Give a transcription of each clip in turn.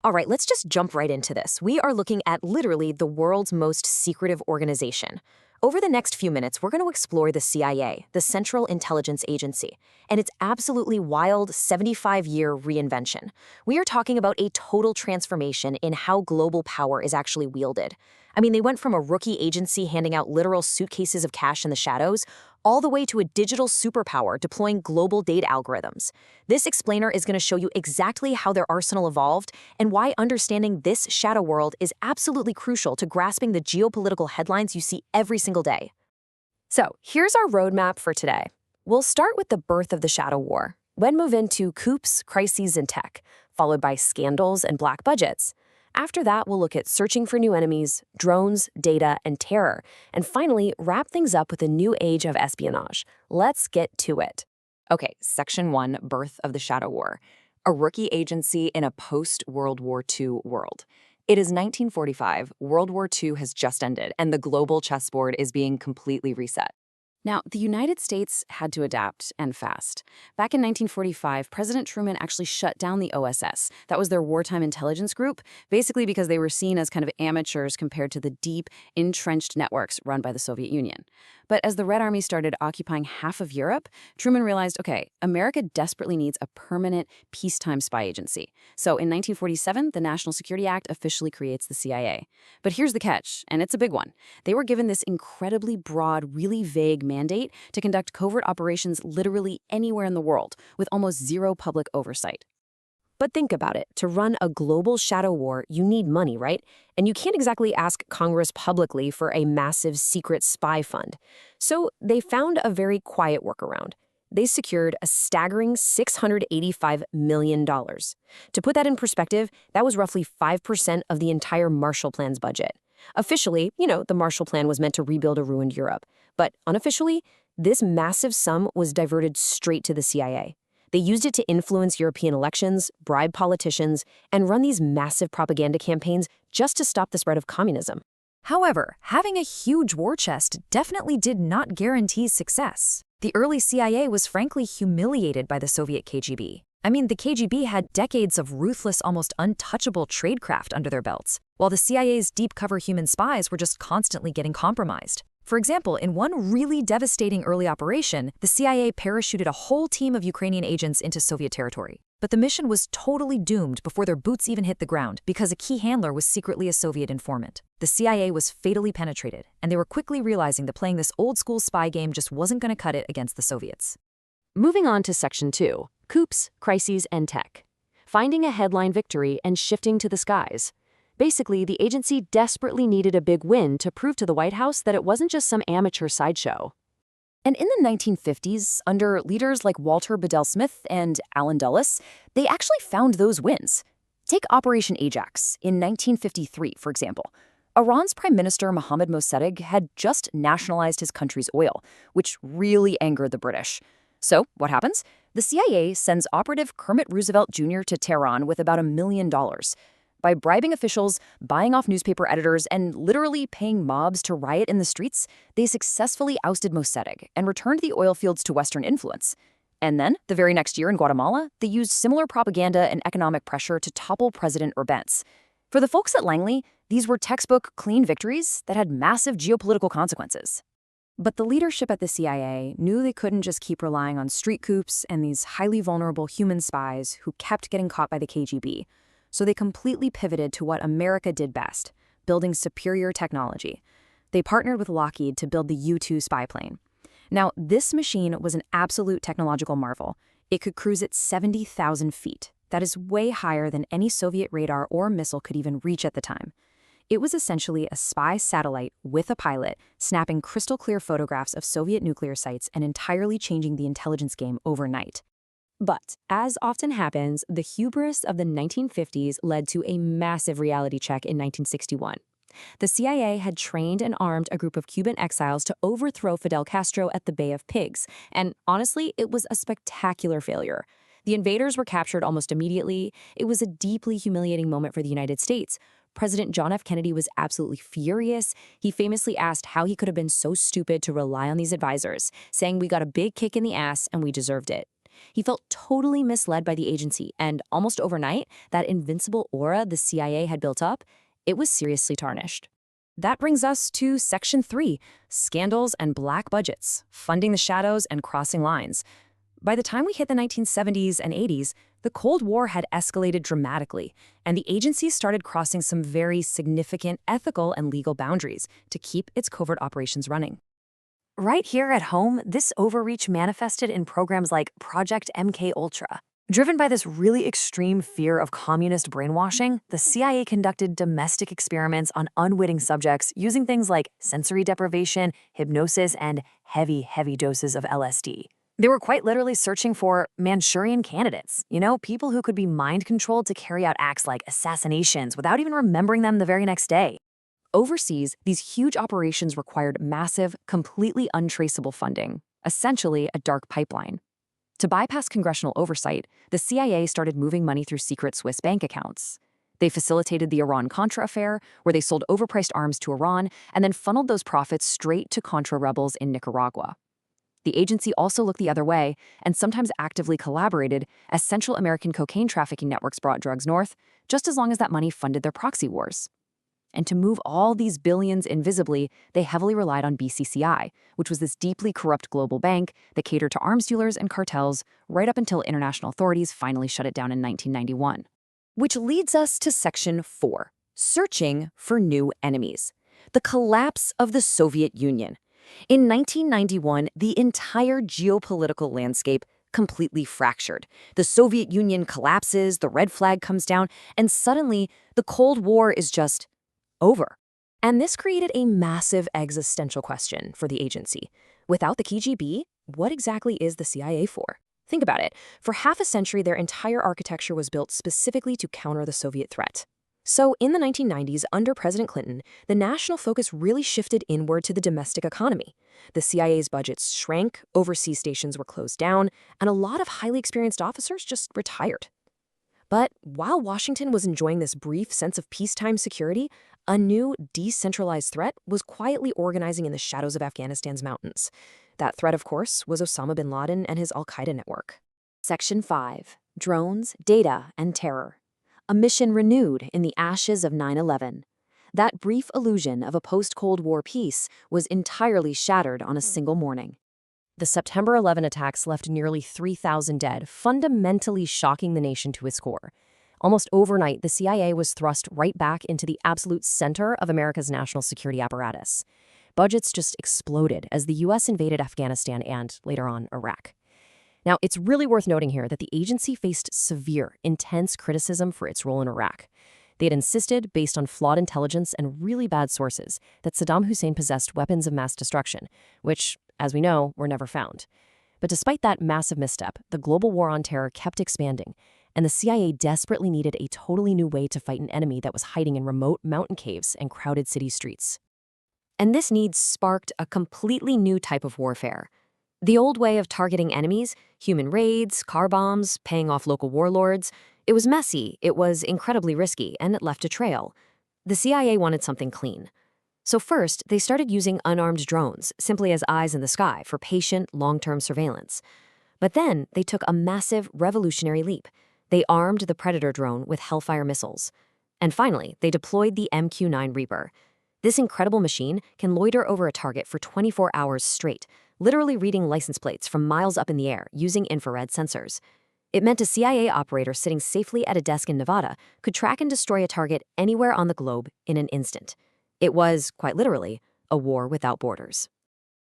All right, let's just jump right into this. We are looking at literally the world's most secretive organization. Over the next few minutes, we're going to explore the CIA, the Central Intelligence Agency, and its absolutely wild 75-year reinvention. We are talking about a total transformation in how global power is actually wielded. I mean, they went from a rookie agency handing out literal suitcases of cash in the shadows, all the way to a digital superpower deploying global data algorithms. This explainer is going to show you exactly how their arsenal evolved and why understanding this shadow world is absolutely crucial to grasping the geopolitical headlines you see every single day. So, here's our roadmap for today. We'll start with the birth of the shadow war, then move into coups, crises, and tech, followed by scandals and black budgets. After that, we'll look at searching for new enemies, drones, data, and terror, and finally wrap things up with a new age of espionage. Let's get to it. Okay, Section 1, Birth of the Shadow War. A rookie agency in a post-World War II world. It is 1945, World War II has just ended, and the global chessboard is being completely reset. Now, the United States had to adapt, and fast. Back in 1945, President Truman actually shut down the OSS. That was their wartime intelligence group, basically because they were seen as kind of amateurs compared to the deep, entrenched networks run by the Soviet Union. But as the Red Army started occupying half of Europe, Truman realized, okay, America desperately needs a permanent peacetime spy agency. So in 1947, the National Security Act officially creates the CIA. But here's the catch, and it's a big one. They were given this incredibly broad, really vague mandate to conduct covert operations literally anywhere in the world, with almost zero public oversight. But think about it. To run a global shadow war, you need money, right? And you can't exactly ask Congress publicly for a massive secret spy fund. So they found a very quiet workaround. They secured a staggering $685 million. To put that in perspective, that was roughly 5% of the entire Marshall Plan's budget. Officially, the Marshall Plan was meant to rebuild a ruined Europe. But unofficially, this massive sum was diverted straight to the CIA. They used it to influence European elections, bribe politicians, and run these massive propaganda campaigns just to stop the spread of communism. However, having a huge war chest definitely did not guarantee success. The early CIA was frankly humiliated by the Soviet KGB. I mean, the KGB had decades of ruthless, almost untouchable tradecraft under their belts, while the CIA's deep-cover human spies were just constantly getting compromised. For example, in one really devastating early operation, the CIA parachuted a whole team of Ukrainian agents into Soviet territory. But the mission was totally doomed before their boots even hit the ground because a key handler was secretly a Soviet informant. The CIA was fatally penetrated, and they were quickly realizing that playing this old-school spy game just wasn't going to cut it against the Soviets. Moving on to Section 2, coups, crises, and tech. Finding a headline victory and shifting to the skies. Basically, the agency desperately needed a big win to prove to the White House that it wasn't just some amateur sideshow. And in the 1950s, under leaders like Walter Bedell Smith and Allen Dulles, they actually found those wins. Take Operation Ajax in 1953, for example. Iran's Prime Minister Mohammad Mossadegh had just nationalized his country's oil, which really angered the British. So, what happens? The CIA sends operative Kermit Roosevelt Jr. to Tehran with about $1 million. By bribing officials, buying off newspaper editors, and literally paying mobs to riot in the streets, they successfully ousted Mossadegh and returned the oil fields to Western influence. And then, the very next year in Guatemala, they used similar propaganda and economic pressure to topple President Urbens. For the folks at Langley, these were textbook clean victories that had massive geopolitical consequences. But the leadership at the CIA knew they couldn't just keep relying on street coups and these highly vulnerable human spies who kept getting caught by the KGB. So they completely pivoted to what America did best, building superior technology. They partnered with Lockheed to build the U-2 spy plane. Now, this machine was an absolute technological marvel. It could cruise at 70,000 feet. That is way higher than any Soviet radar or missile could even reach at the time. It was essentially a spy satellite with a pilot, snapping crystal-clear photographs of Soviet nuclear sites and entirely changing the intelligence game overnight. But, as often happens, the hubris of the 1950s led to a massive reality check in 1961. The CIA had trained and armed a group of Cuban exiles to overthrow Fidel Castro at the Bay of Pigs, and honestly, it was a spectacular failure. The invaders were captured almost immediately. It was a deeply humiliating moment for the United States. President John F. Kennedy was absolutely furious. He famously asked how he could have been so stupid to rely on these advisors, saying we got a big kick in the ass and we deserved it. He felt totally misled by the agency, and almost overnight, that invincible aura the CIA had built up, it was seriously tarnished. That brings us to Section 3, Scandals and Black Budgets, Funding the Shadows and Crossing Lines. By the time we hit the 1970s and 80s, the Cold War had escalated dramatically, and the agency started crossing some very significant ethical and legal boundaries to keep its covert operations running. Right here at home, this overreach manifested in programs like Project MKUltra. Driven by this really extreme fear of communist brainwashing, the CIA conducted domestic experiments on unwitting subjects using things like sensory deprivation, hypnosis, and heavy doses of LSD. They were quite literally searching for Manchurian candidates, people who could be mind-controlled to carry out acts like assassinations without even remembering them the very next day. Overseas, these huge operations required massive, completely untraceable funding, essentially a dark pipeline. To bypass congressional oversight, the CIA started moving money through secret Swiss bank accounts. They facilitated the Iran-Contra affair, where they sold overpriced arms to Iran and then funneled those profits straight to Contra rebels in Nicaragua. The agency also looked the other way and sometimes actively collaborated as Central American cocaine trafficking networks brought drugs north, just as long as that money funded their proxy wars. And to move all these billions invisibly, they heavily relied on BCCI, which was this deeply corrupt global bank that catered to arms dealers and cartels right up until international authorities finally shut it down in 1991. Which leads us to Section 4, Searching for New Enemies. The collapse of the Soviet Union. In 1991, the entire geopolitical landscape completely fractured. The Soviet Union collapses, the red flag comes down, and suddenly the Cold War is just over. And this created a massive existential question for the agency. Without the KGB, what exactly is the CIA for? Think about it. For half a century, their entire architecture was built specifically to counter the Soviet threat. So in the 1990s, under President Clinton, the national focus really shifted inward to the domestic economy. The CIA's budgets shrank, overseas stations were closed down, and a lot of highly experienced officers just retired. But while Washington was enjoying this brief sense of peacetime security, a new, decentralized threat was quietly organizing in the shadows of Afghanistan's mountains. That threat, of course, was Osama bin Laden and his al-Qaeda network. Section 5. Drones, Data, and Terror. A mission renewed in the ashes of 9/11. That brief illusion of a post-Cold War peace was entirely shattered on a single morning. The September 11 attacks left nearly 3,000 dead, fundamentally shocking the nation to its core. Almost overnight, the CIA was thrust right back into the absolute center of America's national security apparatus. Budgets just exploded as the U.S. invaded Afghanistan and, later on, Iraq. Now, it's really worth noting here that the agency faced severe, intense criticism for its role in Iraq. They had insisted, based on flawed intelligence and really bad sources, that Saddam Hussein possessed weapons of mass destruction, which, as we know, were never found. But despite that massive misstep, the global war on terror kept expanding, and the CIA desperately needed a totally new way to fight an enemy that was hiding in remote mountain caves and crowded city streets. And this need sparked a completely new type of warfare. The old way of targeting enemies, human raids, car bombs, paying off local warlords, it was messy, it was incredibly risky, and it left a trail. The CIA wanted something clean. So first, they started using unarmed drones, simply as eyes in the sky, for patient, long-term surveillance. But then, they took a massive, revolutionary leap. They armed the Predator drone with Hellfire missiles. And finally, they deployed the MQ-9 Reaper. This incredible machine can loiter over a target for 24 hours straight, literally reading license plates from miles up in the air using infrared sensors. It meant a CIA operator sitting safely at a desk in Nevada could track and destroy a target anywhere on the globe in an instant. It was, quite literally, a war without borders.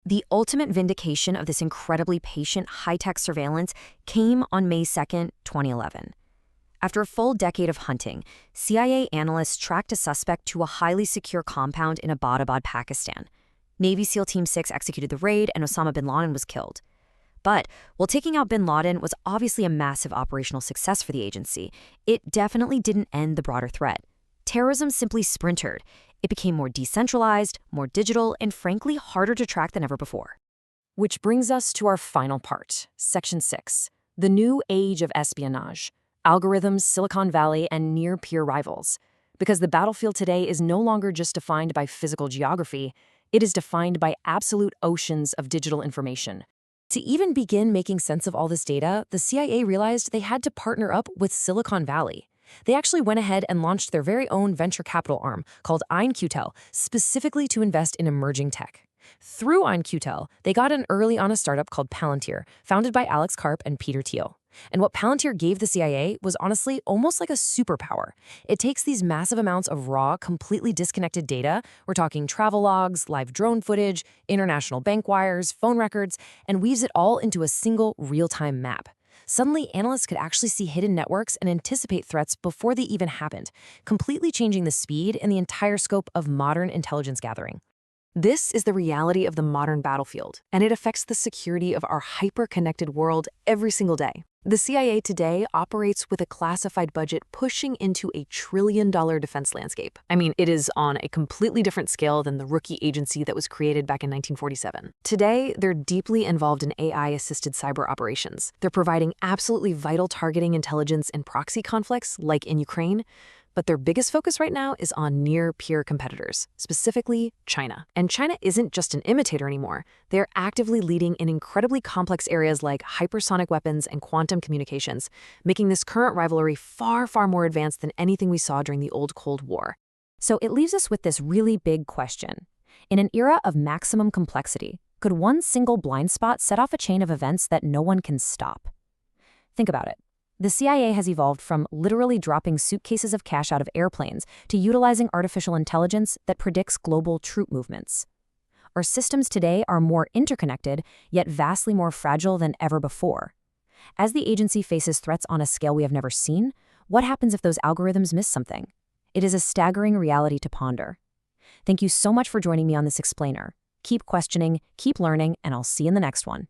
The ultimate vindication of this incredibly patient, high-tech surveillance came on May 2nd, 2011. After a full decade of hunting, CIA analysts tracked a suspect to a highly secure compound in Abbottabad, Pakistan. Navy SEAL Team 6 executed the raid, and Osama bin Laden was killed. But while taking out bin Laden was obviously a massive operational success for the agency, it definitely didn't end the broader threat. Terrorism simply sprintered. It became more decentralized, more digital, and frankly harder to track than ever before. Which brings us to our final part, Section 6, the new age of espionage, algorithms, Silicon Valley, and near-peer rivals. Because the battlefield today is no longer just defined by physical geography, it is defined by absolute oceans of digital information. To even begin making sense of all this data, the CIA realized they had to partner up with Silicon Valley. They actually went ahead and launched their very own venture capital arm called InQtel, specifically to invest in emerging tech. Through InQtel, they got in early on a startup called Palantir, founded by Alex Karp and Peter Thiel. And what Palantir gave the CIA was honestly almost like a superpower. It takes these massive amounts of raw, completely disconnected data, we're talking travel logs, live drone footage, international bank wires, phone records, and weaves it all into a single real-time map. Suddenly, analysts could actually see hidden networks and anticipate threats before they even happened, completely changing the speed and the entire scope of modern intelligence gathering. This is the reality of the modern battlefield, and it affects the security of our hyper-connected world every single day. The CIA today operates with a classified budget pushing into $1 trillion defense landscape. I mean, it is on a completely different scale than the rookie agency that was created back in 1947. Today, they're deeply involved in AI-assisted cyber operations. They're providing absolutely vital targeting intelligence in proxy conflicts, like in Ukraine. But their biggest focus right now is on near-peer competitors, specifically China. And China isn't just an imitator anymore. They're actively leading in incredibly complex areas like hypersonic weapons and quantum communications, making this current rivalry far, far more advanced than anything we saw during the old Cold War. So it leaves us with this really big question. In an era of maximum complexity, could one single blind spot set off a chain of events that no one can stop? Think about it. The CIA has evolved from literally dropping suitcases of cash out of airplanes to utilizing artificial intelligence that predicts global troop movements. Our systems today are more interconnected, yet vastly more fragile than ever before. As the agency faces threats on a scale we have never seen, what happens if those algorithms miss something? It is a staggering reality to ponder. Thank you so much for joining me on this explainer. Keep questioning, keep learning, and I'll see you in the next one.